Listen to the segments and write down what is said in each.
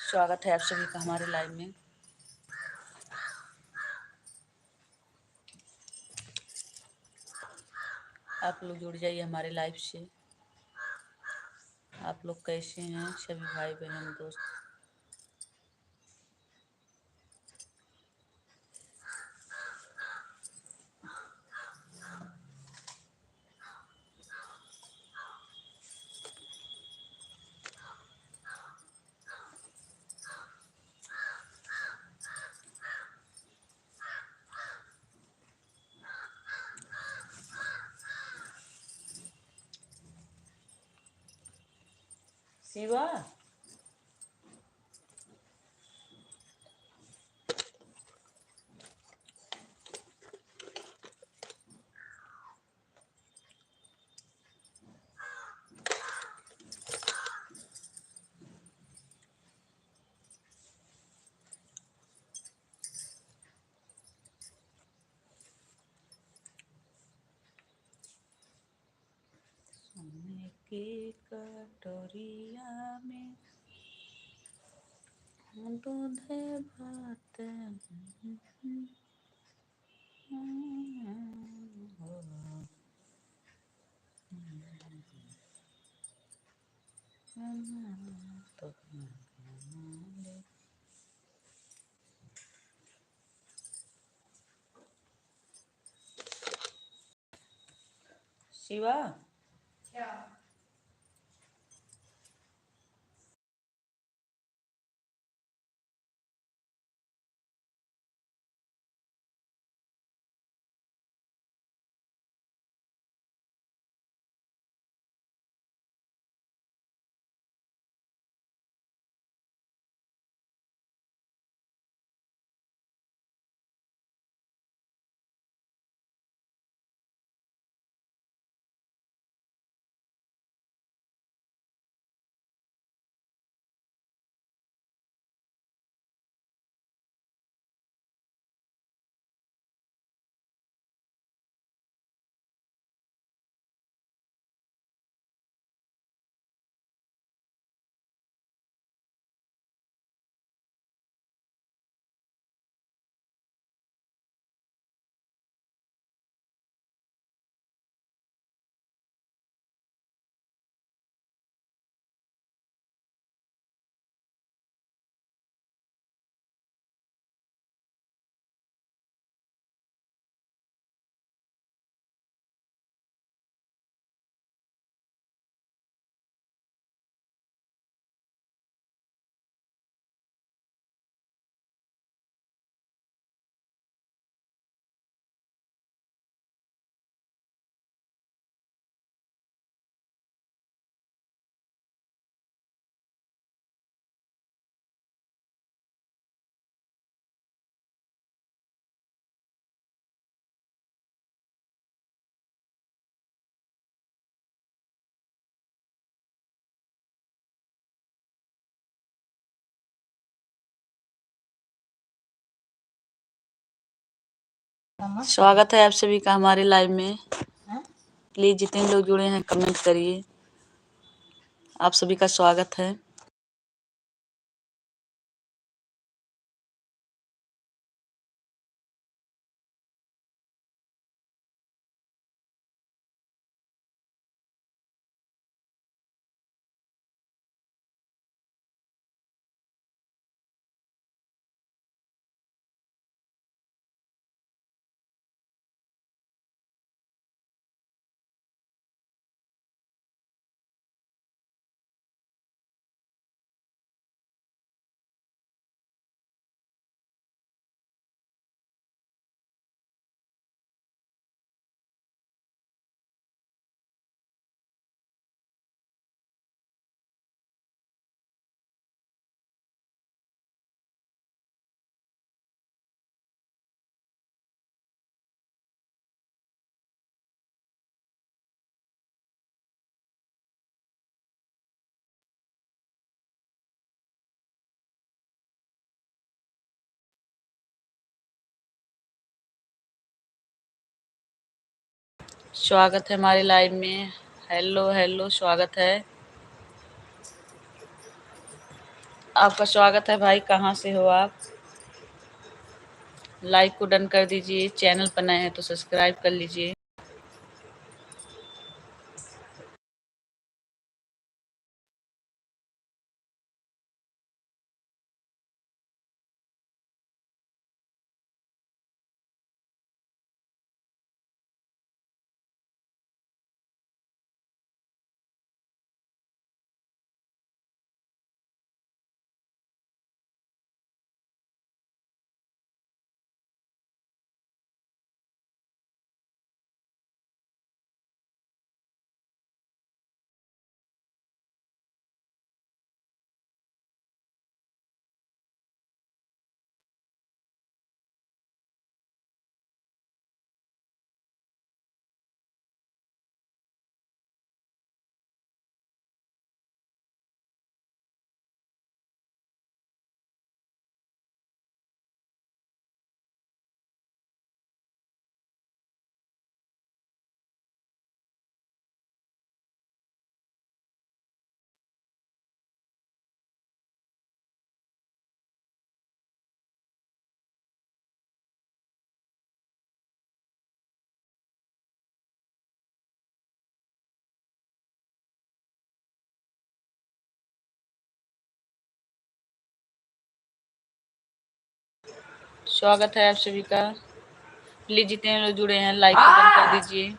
स्वागत है आप सभी का हमारे लाइव में। आप लोग जुड़ जाइए हमारे लाइव से। आप लोग कैसे हैं सभी भाई बहन दोस्त? शिवा, सोने की कटोरिया में दूध भात शिवा, क्या? स्वागत है आप सभी का हमारे लाइव में। प्लीज जितने लोग जुड़े हैं कमेंट करिए। आप सभी का स्वागत है। स्वागत है हमारे लाइव में। हेलो हेलो, स्वागत है। आपका स्वागत है भाई। कहाँ से हो आप? लाइक को डन कर दीजिए। चैनल पर नए हैं तो सब्सक्राइब कर लीजिए। स्वागत है आप सभी का। प्लीज जितने लोग जुड़े हैं लाइक को डन कर दीजिए।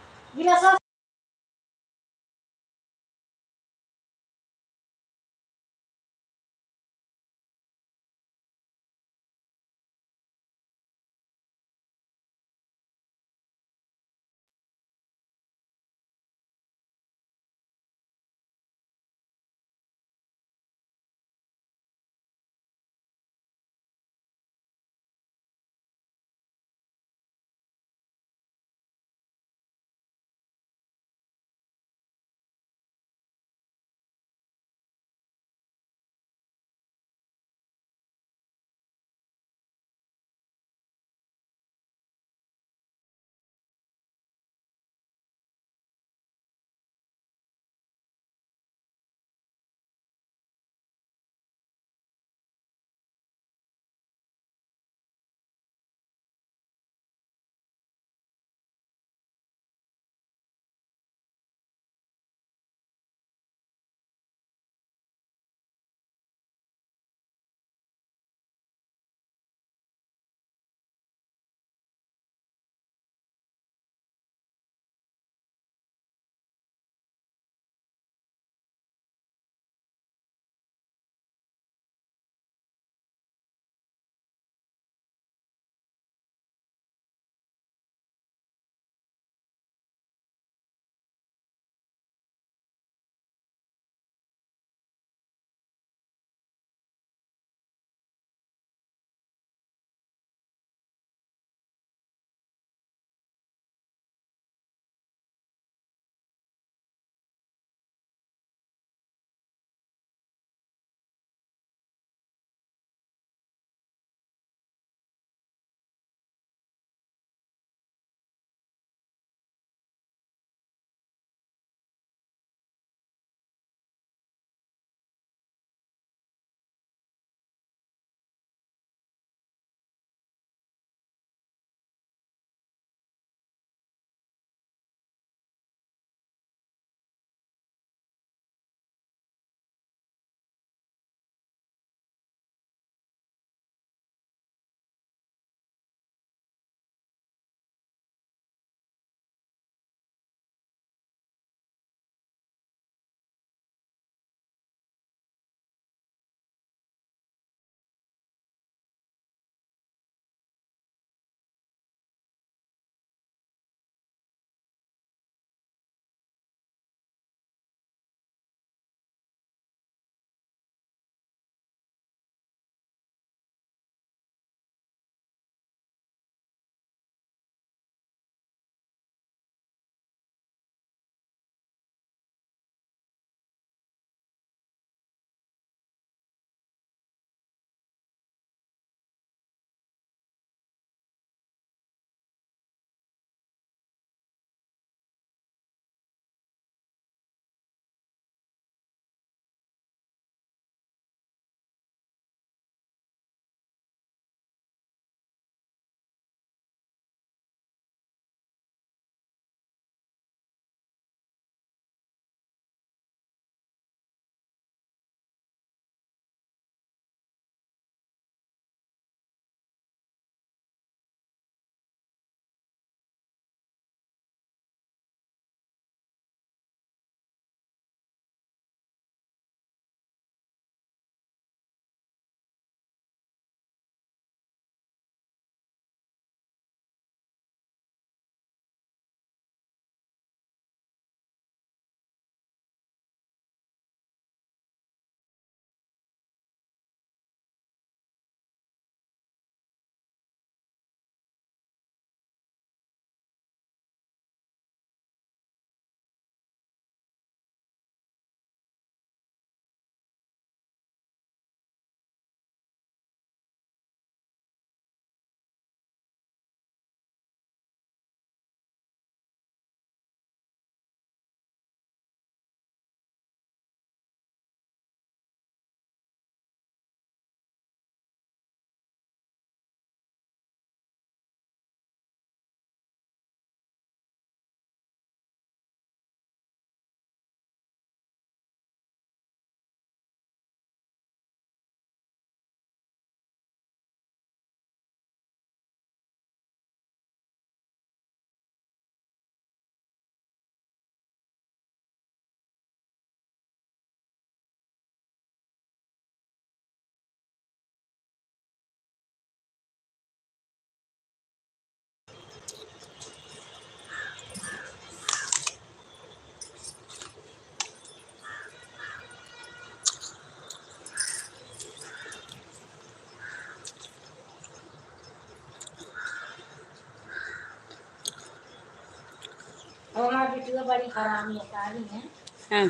हैं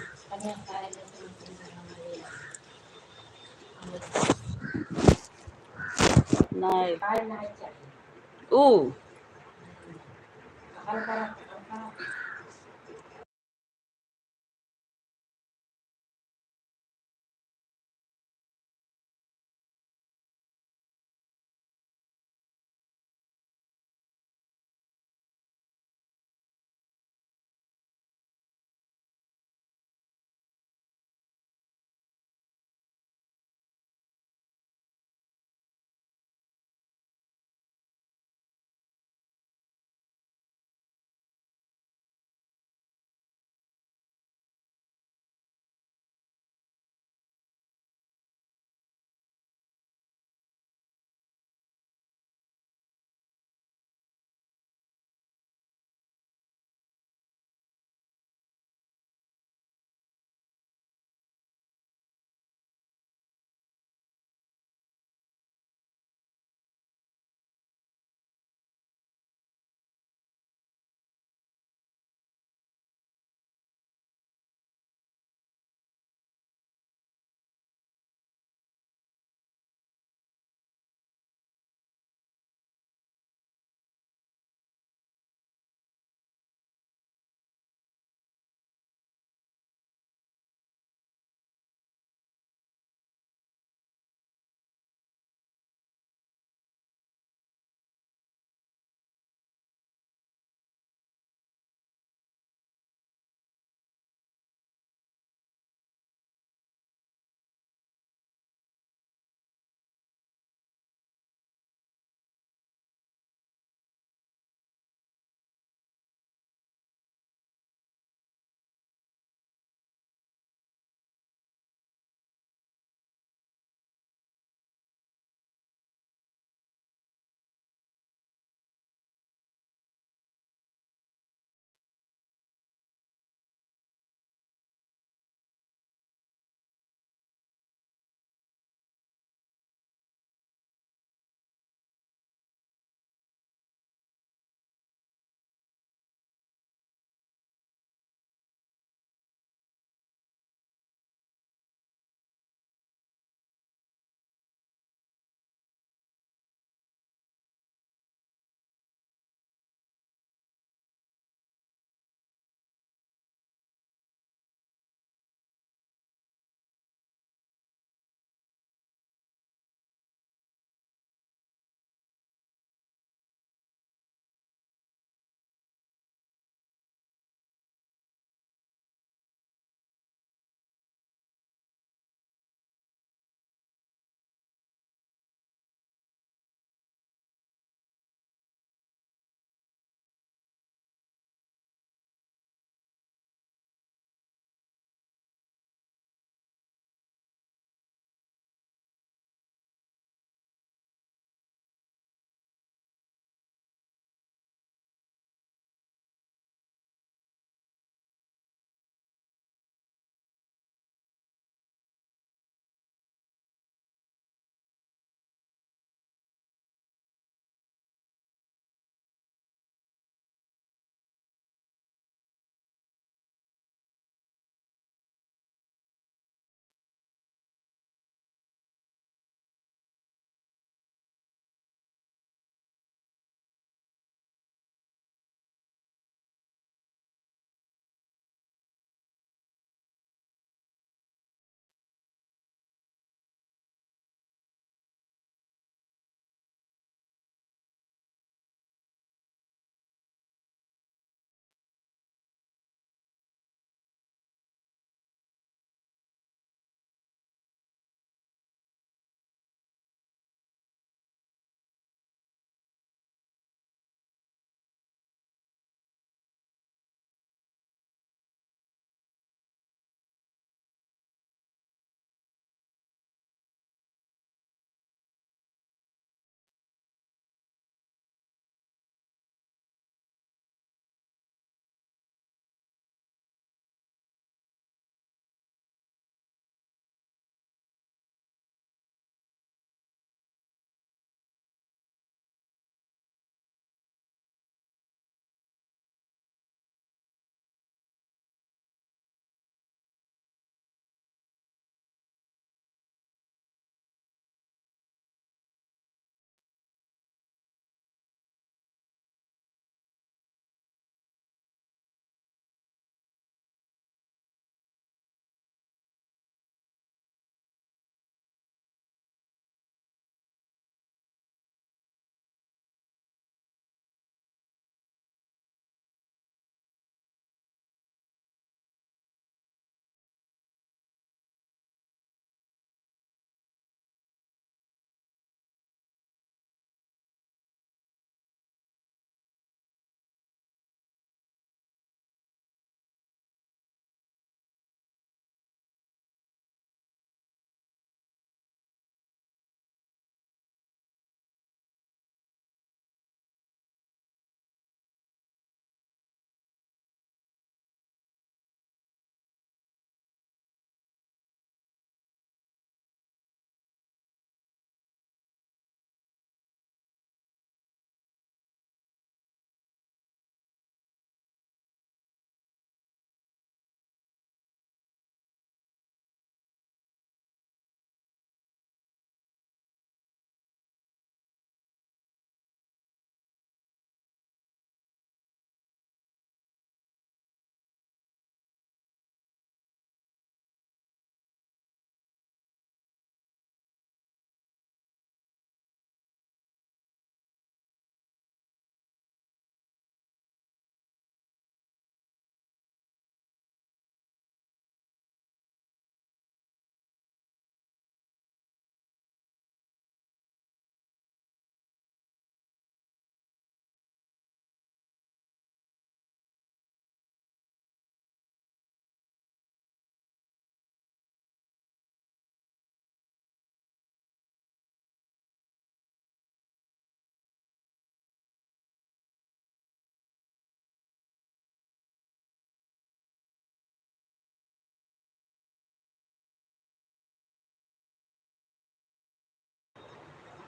नहीं ओ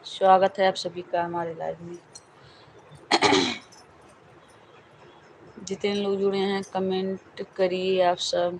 स्वागत है आप सभी का हमारे लाइव में। जितने लोग जुड़े हैं कमेंट करिए आप सब।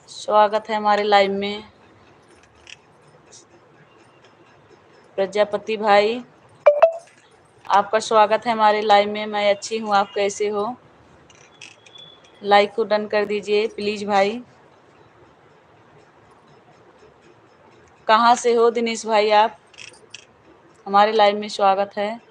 स्वागत है हमारे लाइव में। प्रजापति भाई, आपका स्वागत है हमारे लाइव में। मैं अच्छी हूँ, आप कैसे हो? लाइक को डन कर दीजिए प्लीज भाई। कहाँ से हो दिनेश भाई आप? हमारे लाइव में स्वागत है।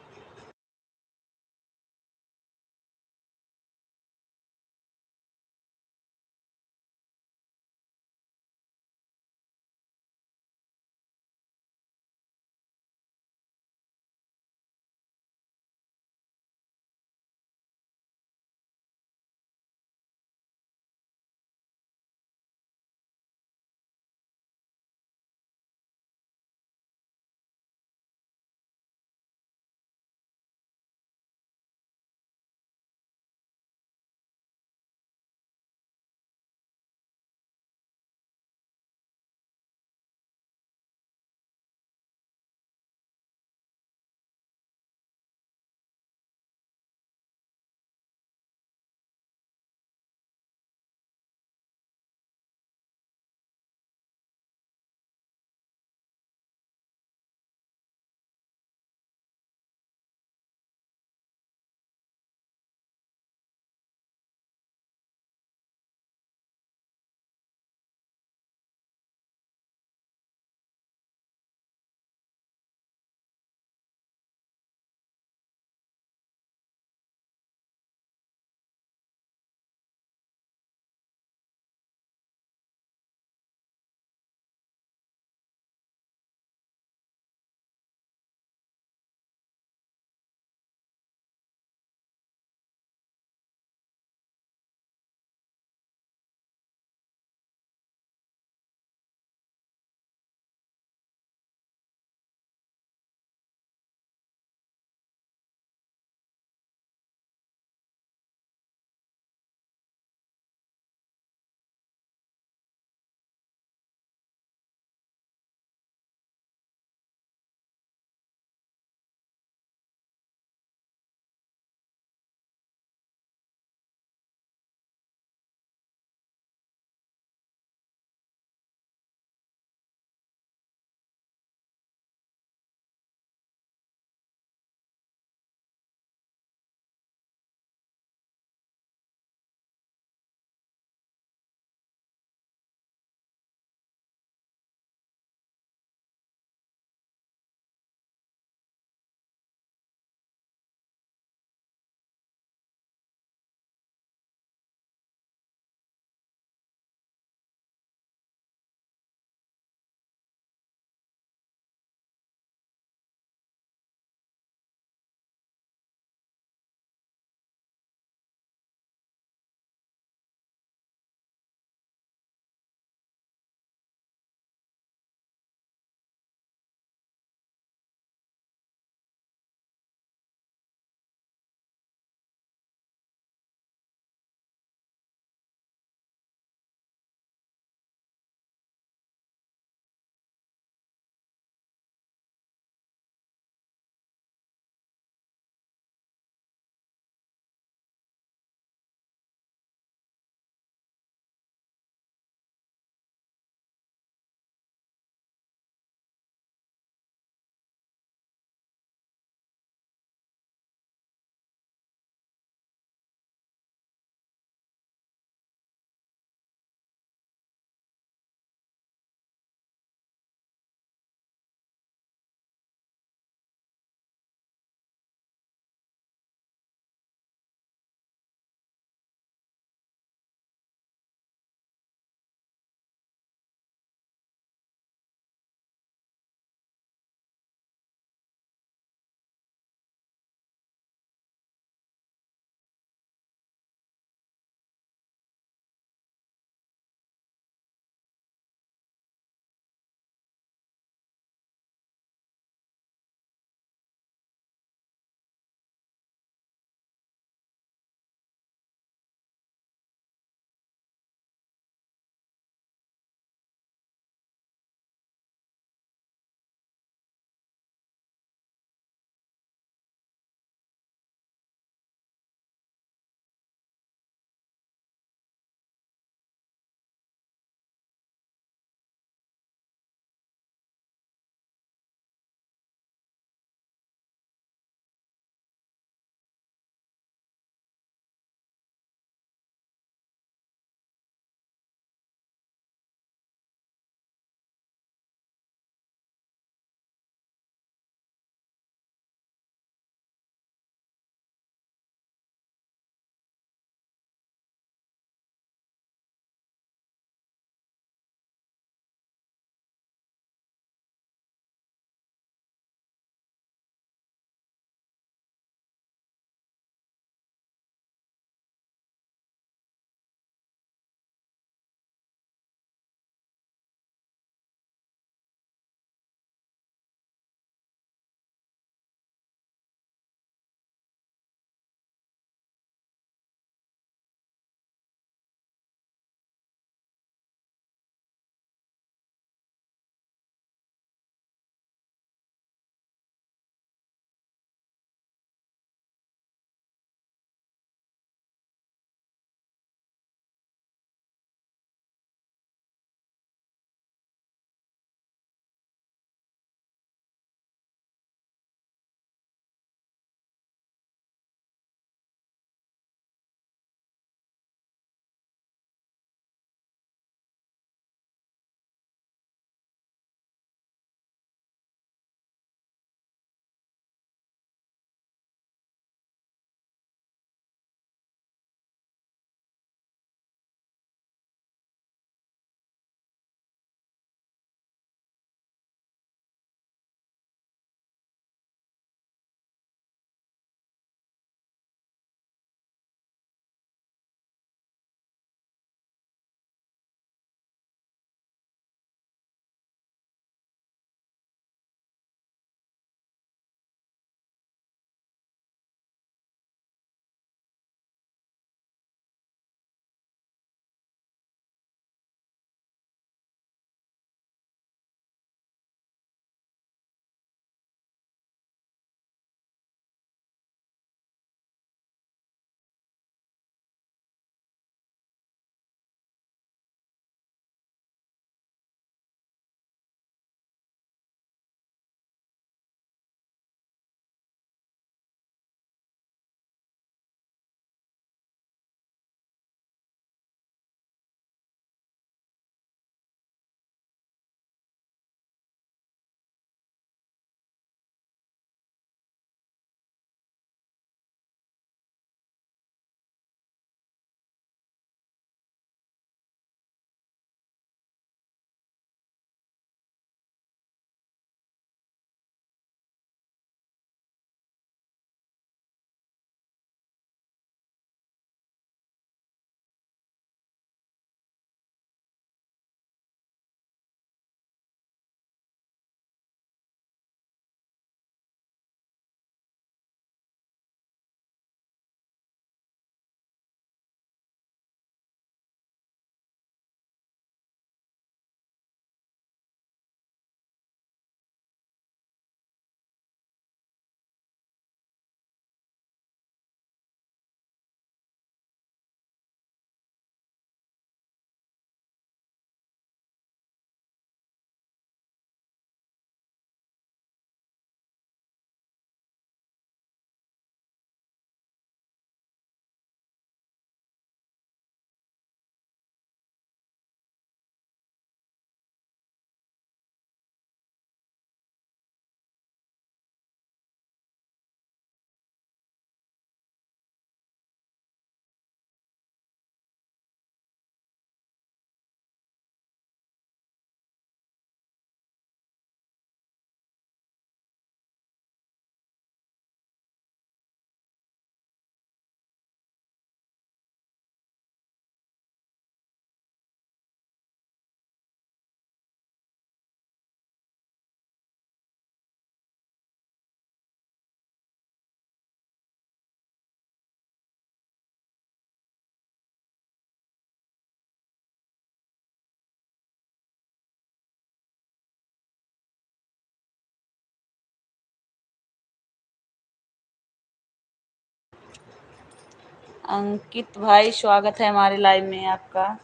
अंकित भाई स्वागत है हमारे लाइव में आपका।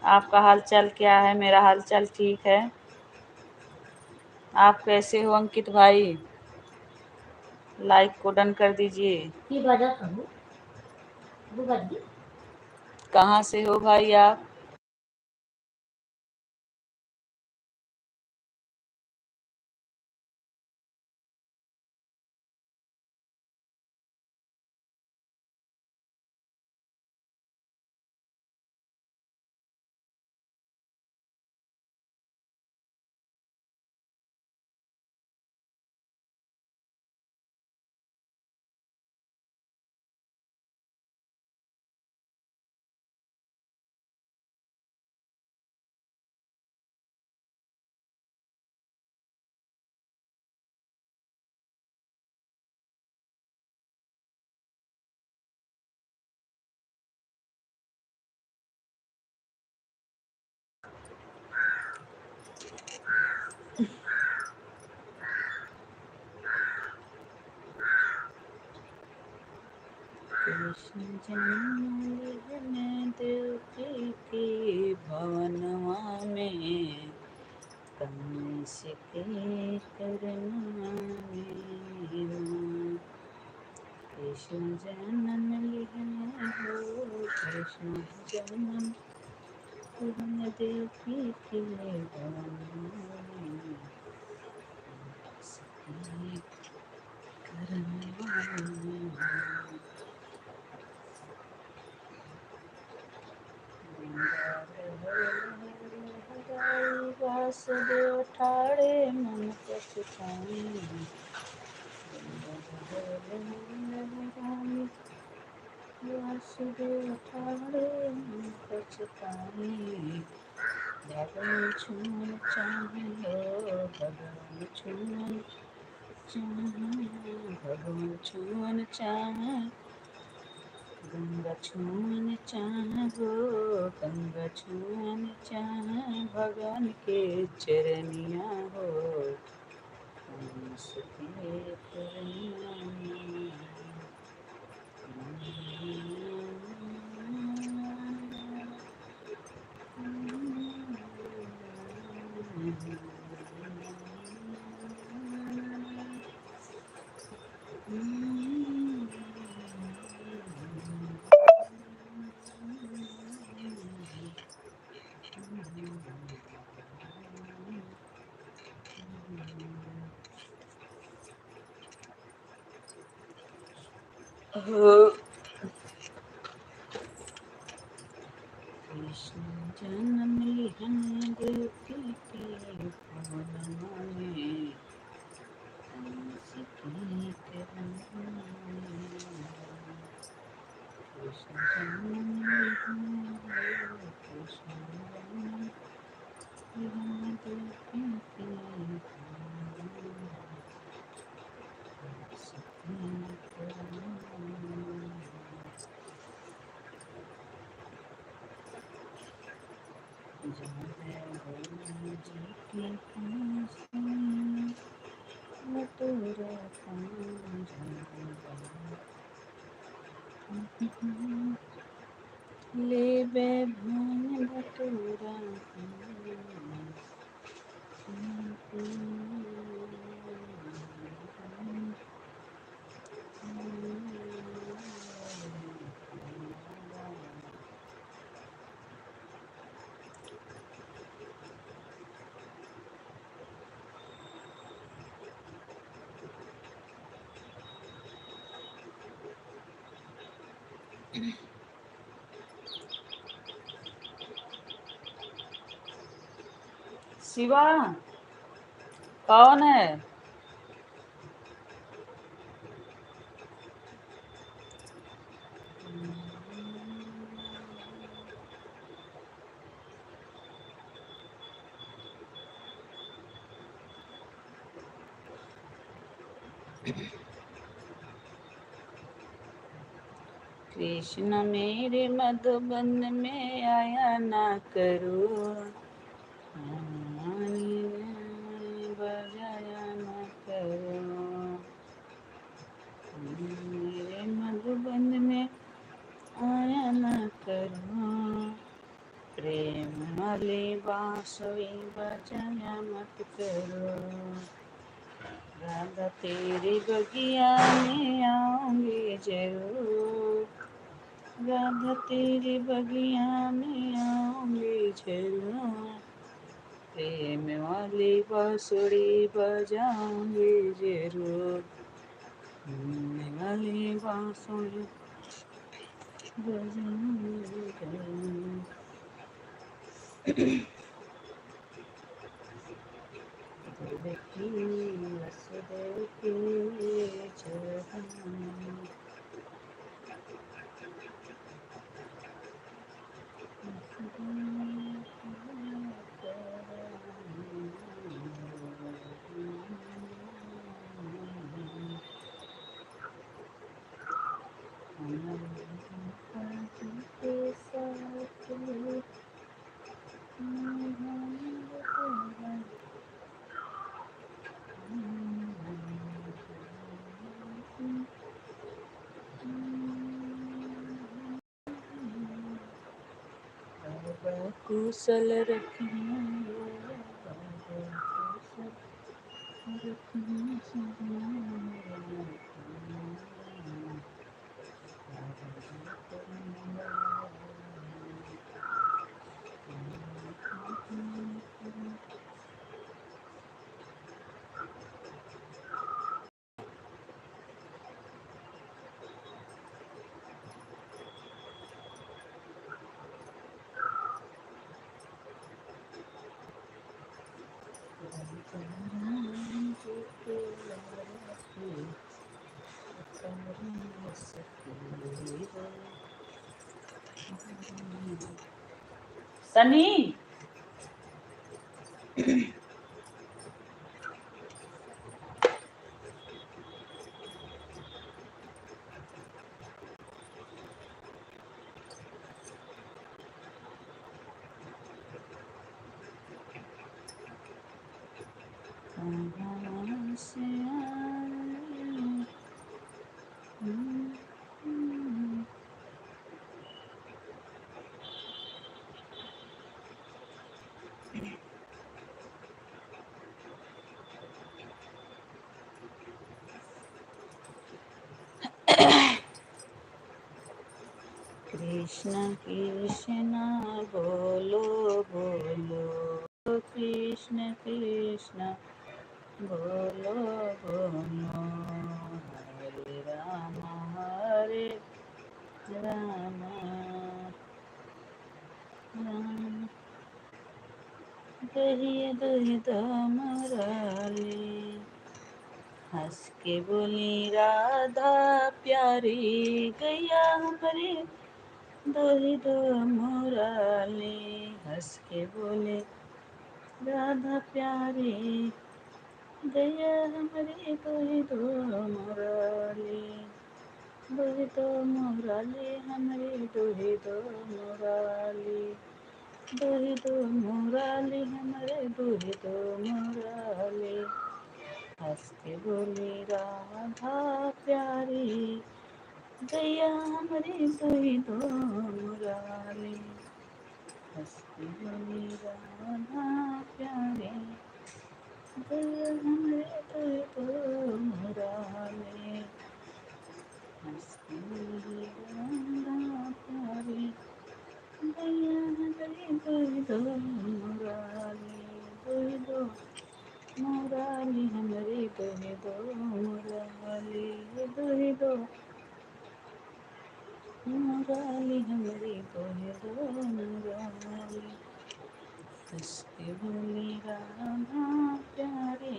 आपका हाल चाल क्या है? मेरा हाल चाल ठीक है। आप कैसे हो अंकित भाई? लाइक को डन कर दीजिए। कहाँ से हो भाई आप? कृष्ण जन्म देवकी के भवनवा में कंस के करनवा में कृष्ण जन्म लिहले हो। कृष्ण जन्म देवकी के भवनवा में कंस के करनवा में वासुदेव ठाड़े मन पछताई। वासुदेव ठाड़े मन पछताई। भगवान छुअन चाहे हो। भगवान छुअन चाहे। भगवान छुअन चाहे। गंगा छुअन चाहे हो। गंगा छुअन चाहे। भगवान के चरनिया हो। कंस के करनिया में। कृष्ण जन्म लिहले देवकी के भवनवा में कंस के करनवा में। कृष्ण जन्म लिहले। कृष्ण जन्म लिहले देवकी के भवनवा में कंस के करनवा में। ले भान भटूरा शिवा कौन है? कृष्ण मेरे मधुबन में आया ना करो। बजाया ना करो। मेरे वाली बांसुरी बजाया मत करो, राधा तेरी बगिया में आऊंगी जरूर, राधा तेरी बगिया में आऊंगी जरूर, प्रेम वाली बांसुरी बजाऊंगी जरूर, प्रेम वाली बांसुरी बजाऊंगी जरूर। देखी वसुदेव के चरण, के साथ कुशल रखना, सनी से कृष्ण कृष्ण बोलो बोलो, कृष्ण कृष्ण बोलो बोलो, हरे राम राम राम, दहिए दही दमराले, हंस के बोली राधा प्यारी, गैया हमारे दोही दो मुराले, हंस के बोले राधा प्यारी, गैया हमारे दोही दो मुराले, दोही दो मुराले हमारे दोही दो मुराले, दोही दो मुराले हमारे दोही दो मुराले, हंस के बोली राधा प्यारी, गैया हमारी दोही दो मुराले, हंस के बोली राधा प्यारी, गैया हमारी दोही दो मुराले, हंस के बोली राधा प्यारी, गैया हमारी दोही दो मुराले, दोही दो मुराली हमारी दोही दो मुराली, दोही दो मुराली हमारी दोही दो मुराली, हंस के बोली राधा प्यारी,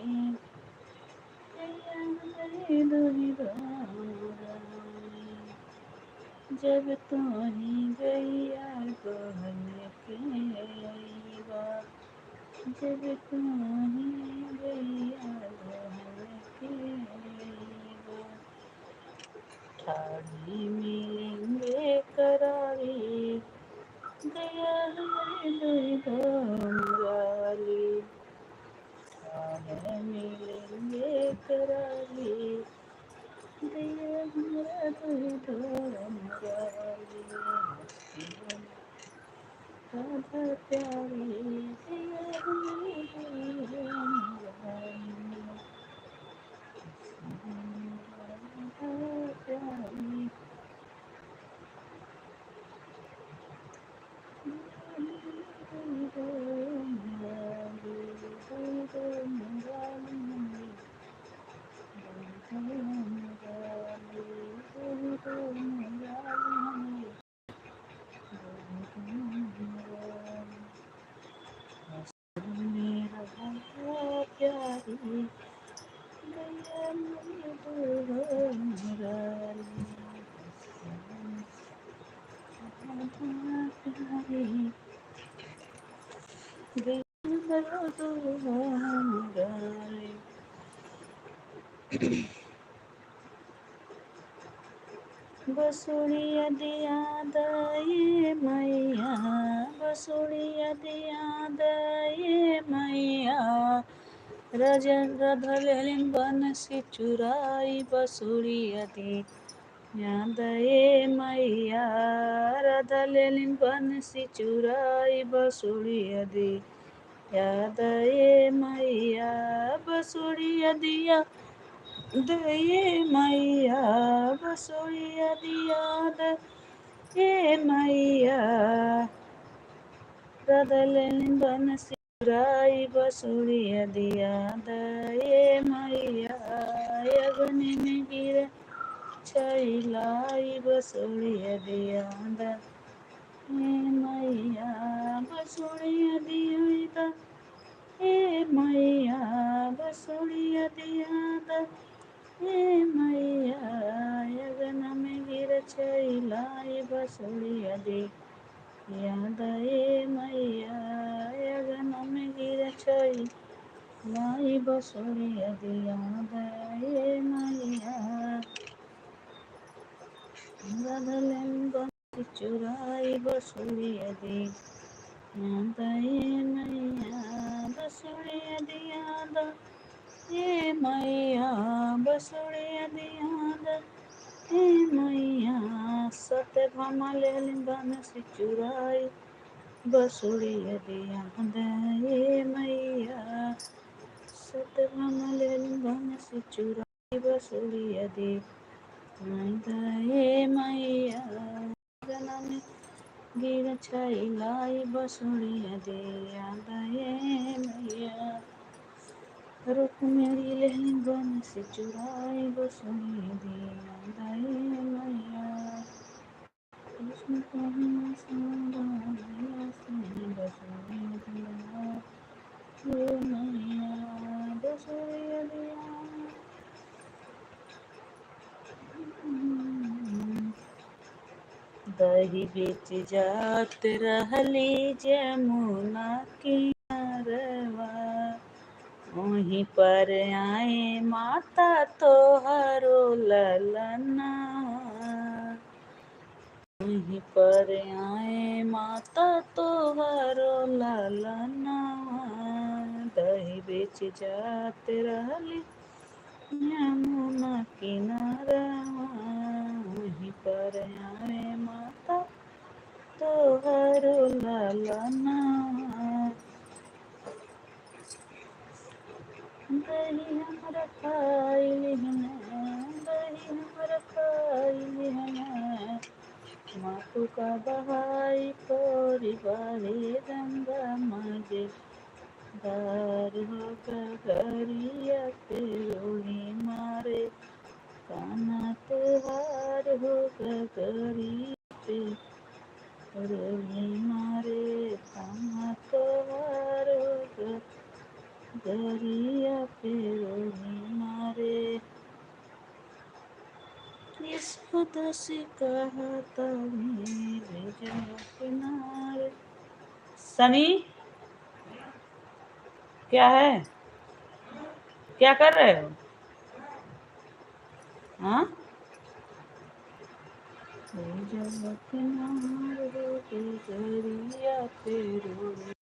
गैया हमारी दोही दो मुराली, जब तुम्ही गैया गोहन के अइबा, जब तुम्ही गैया गोहन के अइबा, ठाड़ी मिलेंगे करारी, गैया हमारी दोही दो मुराली, ठाड़ मिलेंगे करारी, गैया हमारा दोही दो मुराली, राधा प्यारी याद नहीं मुरारी, राधा प्यारी प्यारी बसुड़िया दिया दये मैया, बसुड़िया दिया दये मैया, रजन रधलेन बनसी चुराई बसुड़िया दी दये मैया, रधलेन बनसी चुराई बसुड़िया दी दये मैया, बसुड़िया दिया दये मैया, बसुड़िया दिया दये मैया, रधलेन बनसी चुराई बसुड़िया दिया दये मैया, अग्नि में गिर छैलाई बसुड़िया दिया दये मैया, बसुड़िया दिया दये मैया, बसुड़िया दिया दये मैया, अग्नि में गिर छैलाई बसुड़िया दिया दये मैया, अग्नि में गिर छैलाई बसुड़िया दिया दये मैया, रधलेन बनसी चुराई बसुड़िया दये मैया, बसुड़िया दिया दये मैया, बसुड़िया दिया दये मैया, सत्यभामा बनसी चुराई बसुड़िया दिया दये मैया, सत्यभामा बनसी चुराई बसुड़िया दिया दये मैया, गगन में गिर छैलाई बसुड़िया दिया दये मैया, रुक्मिणी लेली बनसी चुराई बसुड़िया दिया दये मैया, कृष्ण कहना सुंदर बसुड़िया दिया दये मैया, बसुड़िया दिया दही बेच जात रहली जमुना किनारवा, वहीं पर आए माता तोहरो ललना, वहीं पर आए माता तोहरो ललना, दही बेच जात रहली यमुना किनारवा, वहीं पर आए माता तोहरो ललना, दही हमरा खाइली हमें, दही हमरा खाइली हमें, मातु का बहाई कोरी बाहे गंगा मागे, दार हो गगरिया पे रोही मारे, काना तुहार हो गगरिया पे रोही मारे, काना तुहार हो गगरिया पे रोही मारे, इस खुदा से कहा तभी भेजा किनारे। सनी क्या है, क्या कर रहे हो? हाँ, भेजा किनारे गगरिया पे रोही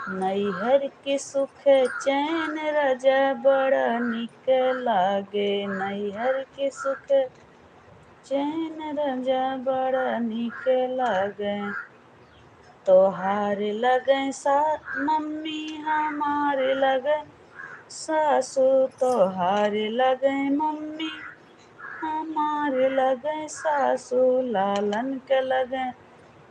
नैहर के सुख चैन राजा बड़ा निक लागे। नैहर के सुख चैन राजा बड़ा निक लागे। तोहार लगे सा मम्मी हमार लगे सासू। तोहार लगे मम्मी हमार लगे सासू। लालन के लगे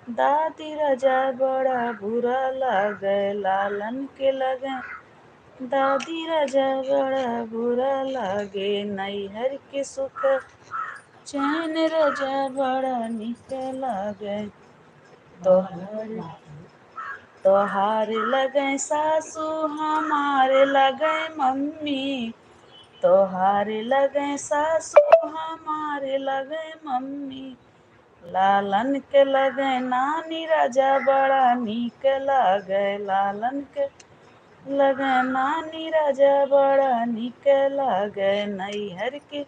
दादी राजा बड़ा बुरा लागे। लालन के लगे दादी राजा बड़ा बुरा लागे। नैहर के सुख चैन राजा बड़ा निक लागे। तोहार लगे सासू हमार लगे मम्मी। तोहार लगे सासू हमार लगे मम्मी। लालन के लगे नानी राजा बड़ा निक लागे। लालन के लगे नानी राजा बड़ा निक लागे। नैहर के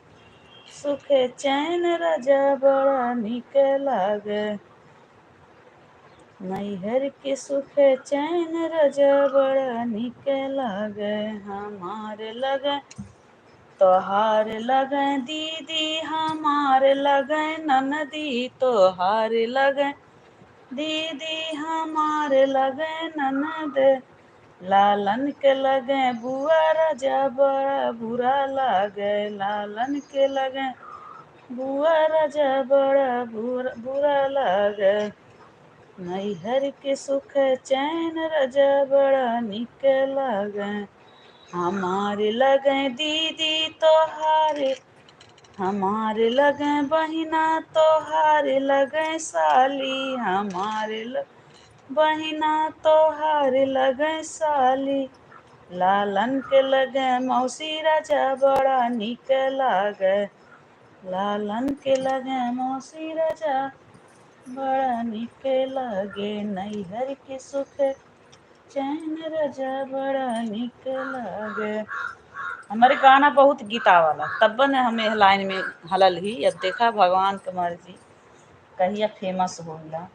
सुख चैन राजा बड़ा निक लागे। नैहर के सुख चैन राजा बड़ा निक लागे। हमार लगे तोहार लगे दीदी हमार लगे ननदी। तोहार लगे दीदी हमार लगे ननद। लालन के लगे बुआ राजा बड़ा बुरा लागे। लालन के लगे बुआ राजा बड़ा बुरा लागे। नैहर के सुख चैन राजा बड़ा निक लागे। हमार लगे दीदी तोहार हमार लगे बहिना। तोहार लगे साली हमार बहिना। तोहार लगे साली। लालन के लगे मौसी राजा बड़ा निक लागे। लालन के लगे मौसी राजा बड़ा निक लागे। नैहर के सुख चैन राजा बड़ा निक लागे। हमारे गाना बहुत गीता वाला तब ने हमें लाइन में हलल ही। अब देखा भगवान के मर्जी कहिया फेमस होला।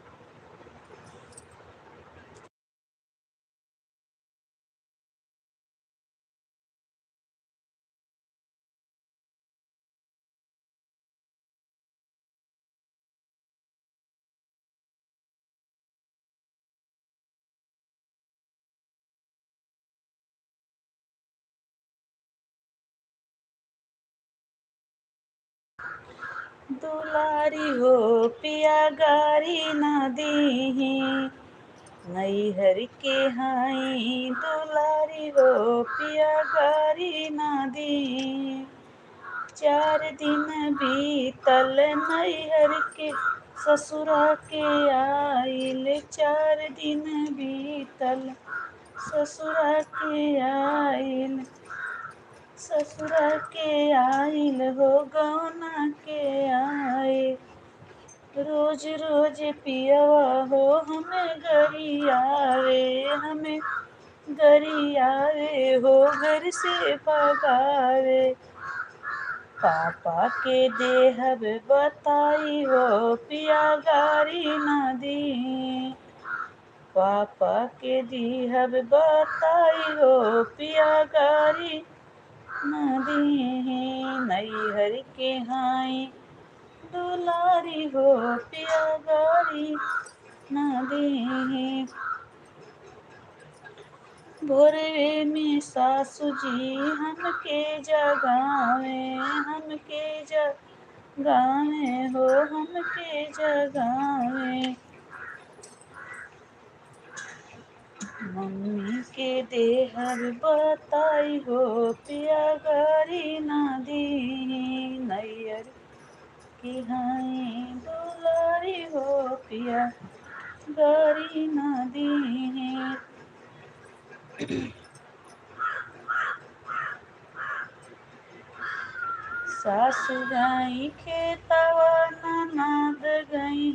दुलारी हो पिया गारी ना दीही। नैहर के हाई दुलारी हो पिया गारी ना दी। 4 दिन बीतल नैहर के ससुरा के आइल। 4 दिन बीतल ससुरा के आइल। ससुरा के आइल हो गौना के आए। रोज रोज पियवा हो हमें गरियावे। हमें गरियावे हो घर से भगावे। पापा के देहब बताई हो पिया गारी ना दी। पापा के देहब बताई हो पिया गारी ना दी। नैहर के हाई दुलारी हो पिया गारी ना दी। भोरवे में सासू जी हमके जगावे। हमके जगावे हो हमके जगावे। मम्मी के देहर बताई हो पिया गारी ना दी। नैहर की हाई दुलारी हो पिया गारी ना दी। सासु गई खेतवा ननद गई।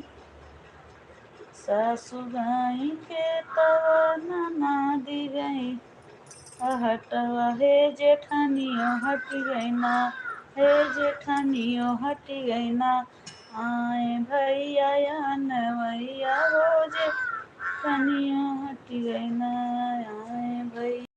सासु गई खेतवा ननद गई। हटवा हे जेठानियों हट गई ना। हे जेठानियों हट गई ना। आए भैया या नवैया हो जे कनिया हट गए ना आए भई